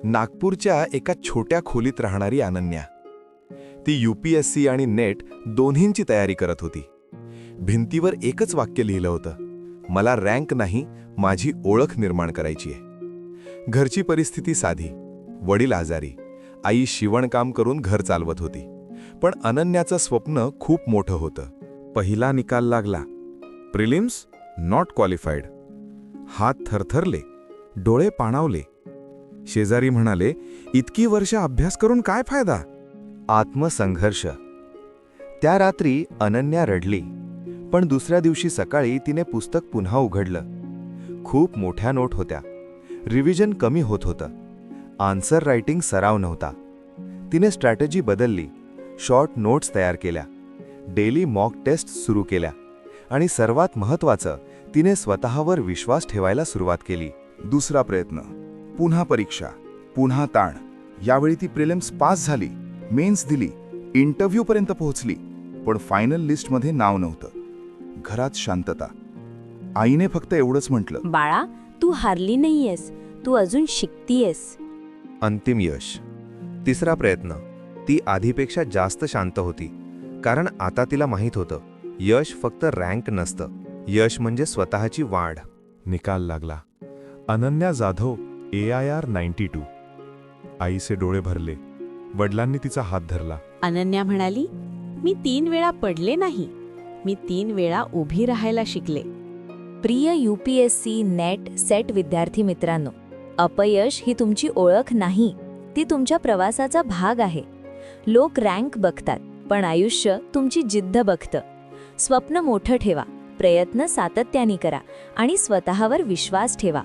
नागपूरच्या एका छोट्या खोलीत राहणारी अनन्या. ती UPSC आणि नेट दोन्हींची तयारी करत होती. भिंतीवर एकच वाक्य लिहिलं होतं, मला रँक नाही, माझी ओळख निर्माण करायची आहे. घरची परिस्थिती साधी, वडील आजारी, आई शिवणकाम करून घर चालवत होती. पण अनन्याचं स्वप्न खूप मोठं होतं. पहिला निकाल लागला. Prelims not qualified. हात थरथरले, डोळे पाणावले. शेजारी म्हणाले, इतकी वर्ष अभ्यास करून काय फायदा? आत्मसंघर्ष. त्या रात्री अनन्या रडली, पण दुसऱ्या दिवशी सकाळी तिने पुस्तक पुन्हा उघडलं. खूप मोठ्या नोट होत्या. रिव्हिजन कमी होत होतं. आन्सर रायटिंग सराव नव्हता. तिने स्ट्रॅटेजी बदलली. शॉर्ट नोट्स तयार केल्या, डेली मॉक टेस्ट सुरू केल्या आणि सर्वात महत्त्वाचं, तिने स्वतःवर विश्वास ठेवायला सुरुवात केली. दुसरा प्रयत्न, पुन्हा परीक्षा, पुन्हा ताण. यावेळी ती प्रिलिम्स पास झाली, मेन्स दिली, इंटरव्ह्यूपर्यंत पोहोचली, पण फायनल लिस्टमध्ये नाव नव्हतं. घरात शांतता. आईने फक्त एवढंच म्हटलं, बाळा, तू हारली नाहीयेस, तू अजून शिकतीयेस. अंतिम यश. तिसरा प्रयत्न. ती आधीपेक्षा जास्त शांत होती, कारण आता तिला माहीत होतं, यश फक्त रँक नसतं, यश म्हणजे स्वतःची वाढ. निकाल लागला. अनन्या जाधव AIR 92. आईचे डोळे भरले. वडिलांनी तिचा हात धरला. अनन्या म्हणाली, मी 3 वेळा पडले नाही, मी 3 वेळा उभी राहायला शिकले. प्रिय UPSC नेट सेट विद्यार्थी मित्रांनो, अपयश ही तुमची ओळख नाही, ती तुमच्या प्रवासाचा भाग आहे. लोक रँक बघतात, पण आयुष्य तुमची जिद्द बघतं. स्वप्न मोठं ठेवा, प्रयत्न सातत्याने करा आणि स्वतःवर विश्वास ठेवा.